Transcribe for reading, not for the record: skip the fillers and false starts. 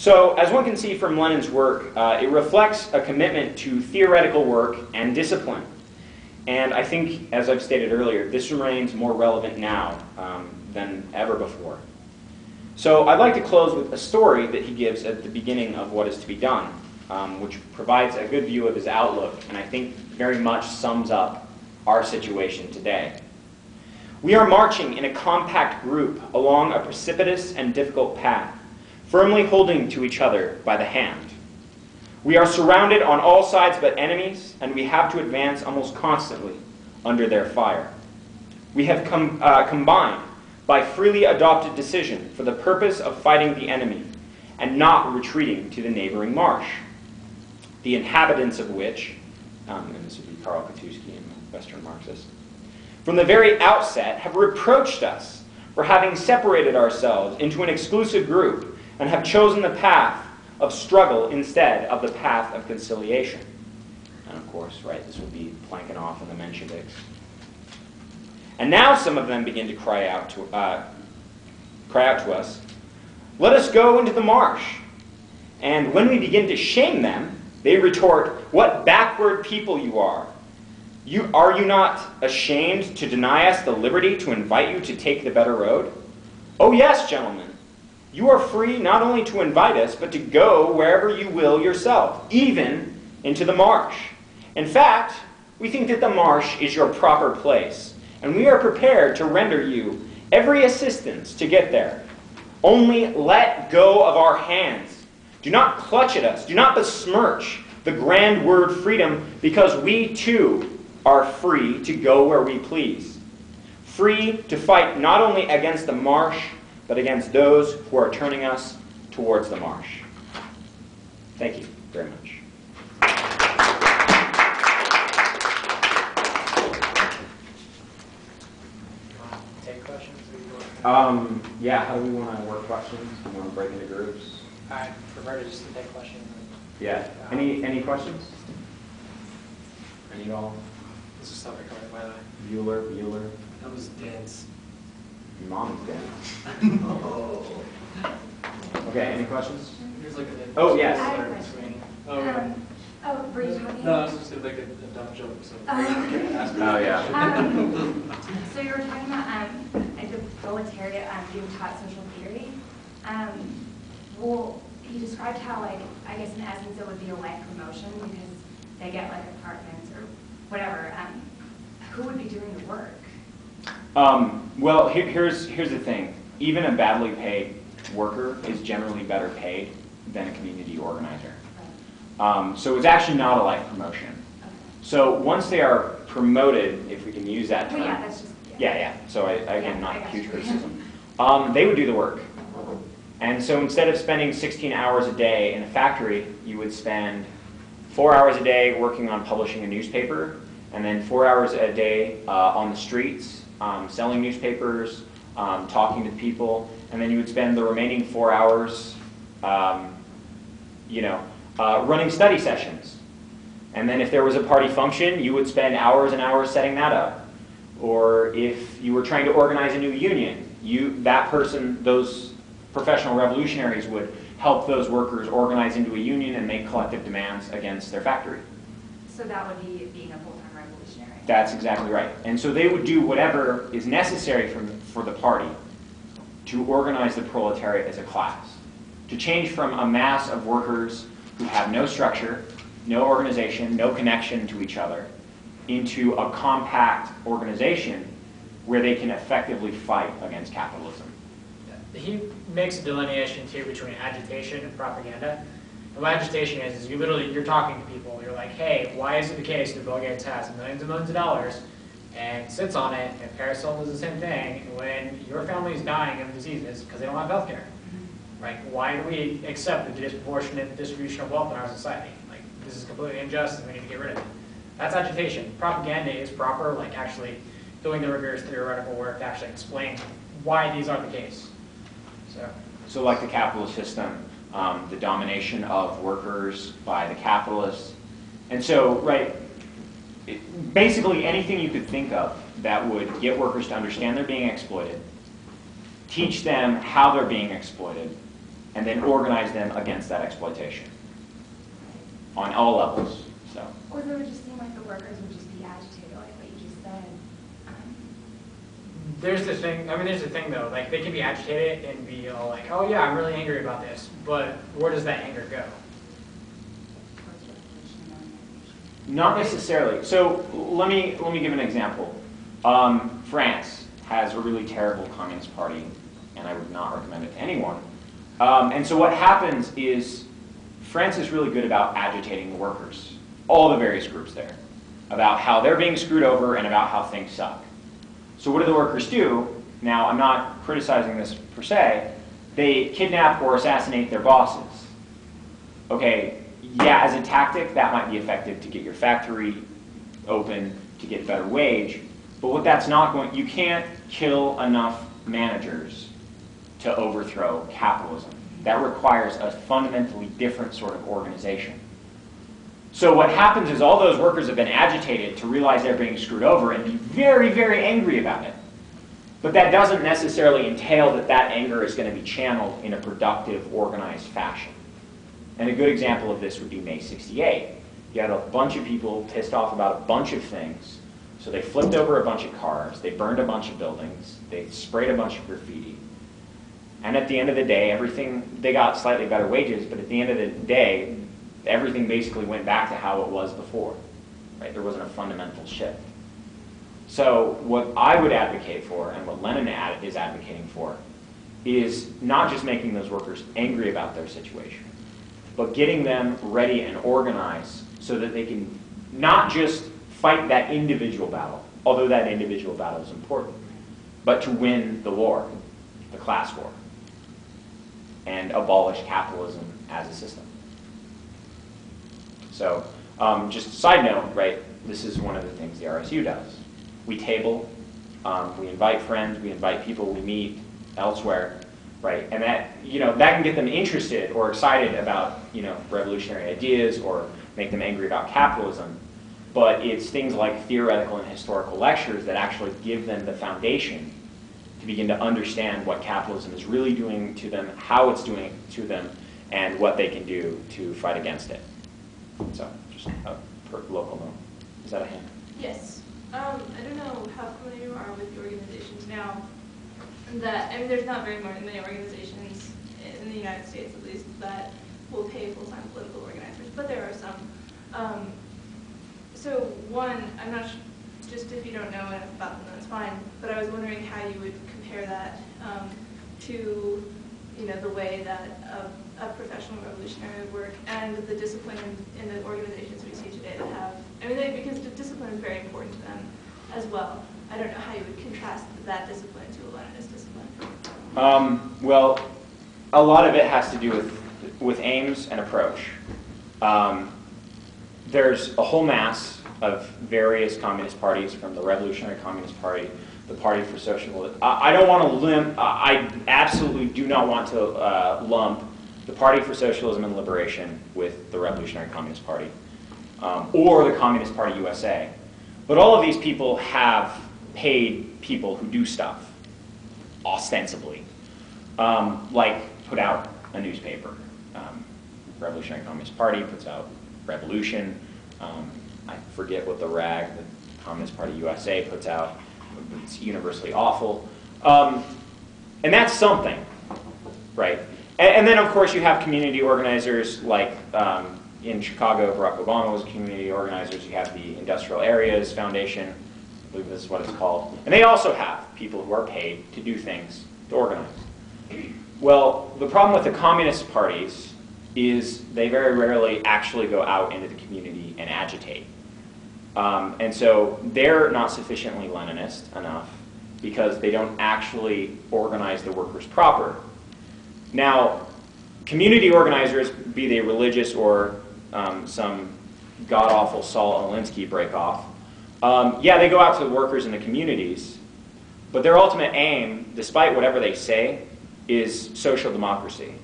So, as one can see from Lenin's work, it reflects a commitment to theoretical work and discipline. And I think, as I've stated earlier, this remains more relevant now than ever before. So I'd like to close with a story that he gives at the beginning of What is to be Done, which provides a good view of his outlook, and I think very much sums up our situation today. We are marching in a compact group along a precipitous and difficult path, firmly holding to each other by the hand. We are surrounded on all sides but enemies, and we have to advance almost constantly under their fire. We have combined by freely adopted decision for the purpose of fighting the enemy and not retreating to the neighboring marsh, the inhabitants of which, and this would be Karl Kautsky and Western Marxists, from the very outset have reproached us for having separated ourselves into an exclusive group and have chosen the path of struggle instead of the path of conciliation. And of course, right, this would be Planking off on the Mensheviks. And now some of them begin to cry out to us, "Let us go into the marsh." And when we begin to shame them, they retort, "What backward people you are! Are you not ashamed to deny us the liberty to invite you to take the better road? Oh yes, gentlemen. You are free not only to invite us, but to go wherever you will yourself, even into the marsh. In fact, we think that the marsh is your proper place, and we are prepared to render you every assistance to get there. Only let go of our hands. Do not clutch at us. Do not besmirch the grand word freedom, because we too are free to go where we please. Free to fight not only against the marsh, but against those who are turning us towards the marsh." Thank you very much. Take questions? Yeah, how do we want to work questions? Do we want to break into groups? I prefer to just take questions. Yeah. Any questions? Any at all? This is not recording, by the way. Bueller. That was dense. Your mom is dead. Oh. Okay, any questions? Here's like a Oh, yes. I have a question. Were you talking? No, I was just gonna make a dumb joke. So ask me Oh, yeah. So you were talking about the proletariat being taught social theory. Well, you described how, like, I guess in essence it would be a life promotion because they get like apartments or whatever. Who would be doing the work? Well, here's the thing. Even a badly paid worker is generally better paid than a community organizer. So it's actually not a life promotion. Okay. So once they are promoted, if we can use that term. Well, yeah, that's just... Yeah. So again, not I huge got you. criticism. They would do the work. And so instead of spending 16 hours a day in a factory, you would spend 4 hours a day working on publishing a newspaper, and then 4 hours a day on the streets, selling newspapers, talking to people, and then you would spend the remaining 4 hours, running study sessions. And then if there was a party function, you would spend hours and hours setting that up. Or if you were trying to organize a new union, those professional revolutionaries would help those workers organize into a union and make collective demands against their factory. So that would be being a full-time revolutionary. That's exactly right. And so they would do whatever is necessary for the party to organize the proletariat as a class, to change from a mass of workers who have no structure, no organization, no connection to each other, into a compact organization where they can effectively fight against capitalism. He makes a delineation too between agitation and propaganda. And what agitation is you're talking to people. You're like, hey, why is it the case that Bill Gates has millions and millions of dollars and sits on it, and Paris Hilton does the same thing, when your family is dying of diseases because they don't have health care? Like, why do we accept the disproportionate distribution of wealth in our society? Like, this is completely unjust and we need to get rid of it. That's agitation. Propaganda is proper, like actually doing the rigorous theoretical work to actually explain why these aren't the case. So like the capitalist system, the domination of workers by the capitalists. And so, right, basically anything you could think of that would get workers to understand they're being exploited, teach them how they're being exploited, and then organize them against that exploitation on all levels. So. Or it would just seem like the workers would just be agitated, like what you just said. There's the thing, though, like they can be agitated and be all like, oh yeah, I'm really angry about this, but where does that anger go? Not necessarily. So let me give an example. France has a really terrible communist party, and I would not recommend it to anyone. And so what happens is France is really good about agitating the workers, all the various groups there, about how they're being screwed over and about how things suck. So what do the workers do? Now, I'm not criticizing this per se. They kidnap or assassinate their bosses. Okay, yeah, as a tactic, that might be effective to get your factory open, to get better wage. But what that's not going, you can't kill enough managers to overthrow capitalism. That requires a fundamentally different sort of organization. So what happens is all those workers have been agitated to realize they're being screwed over and be very, very angry about it. But that doesn't necessarily entail that that anger is going to be channeled in a productive, organized fashion. And a good example of this would be May 68. You had a bunch of people pissed off about a bunch of things. So they flipped over a bunch of cars, they burned a bunch of buildings, they sprayed a bunch of graffiti. And at the end of the day, they got slightly better wages, but at the end of the day, everything basically went back to how it was before. Right? There wasn't a fundamental shift. So what I would advocate for, and what Lenin is advocating for, is not just making those workers angry about their situation, but getting them ready and organized so that they can not just fight that individual battle, although that individual battle is important, but to win the war, the class war, and abolish capitalism as a system. So, just a side note, right, this is one of the things the RSU does. We table, we invite friends, we invite people we meet elsewhere, right, and that, that can get them interested or excited about, revolutionary ideas or make them angry about capitalism. But it's things like theoretical and historical lectures that actually give them the foundation to begin to understand what capitalism is really doing to them, how it's doing it to them, and what they can do to fight against it. So, just a local note. Is that a hand? Yes. I don't know how familiar you are with the organizations now. There's not very many organizations in the United States, at least, that will pay full-time political organizers, but there are some. So one, I'm not just if you don't know enough about them, that's fine. But I was wondering how you would compare that to, the way that a professional revolutionary would work and the discipline in the organizations we see today that have. Because the discipline is very important to them as well. I don't know how you would contrast that discipline to a Leninist discipline. Well, a lot of it has to do with aims and approach. There's a whole mass of various communist parties, from the Revolutionary Communist Party, the Party for Socialism. I don't want to I absolutely do not want to lump the Party for Socialism and Liberation with the Revolutionary Communist Party, or the Communist Party USA. But all of these people have paid people who do stuff, ostensibly, like put out a newspaper. Revolutionary Communist Party puts out Revolution. I forget what the rag the Communist Party USA puts out. It's universally awful. And that's something, right? And then, of course, you have community organizers like in Chicago, Barack Obama was a community organizer. You have the Industrial Areas Foundation, I believe this is what it's called. And they also have people who are paid to do things, to organize. Well, the problem with the communist parties is they very rarely actually go out into the community and agitate. And so they're not sufficiently Leninist enough because they don't actually organize the workers proper. Now, community organizers, be they religious or some god-awful Saul Alinsky break-off, yeah, they go out to the workers in the communities, but their ultimate aim, despite whatever they say, is social democracy.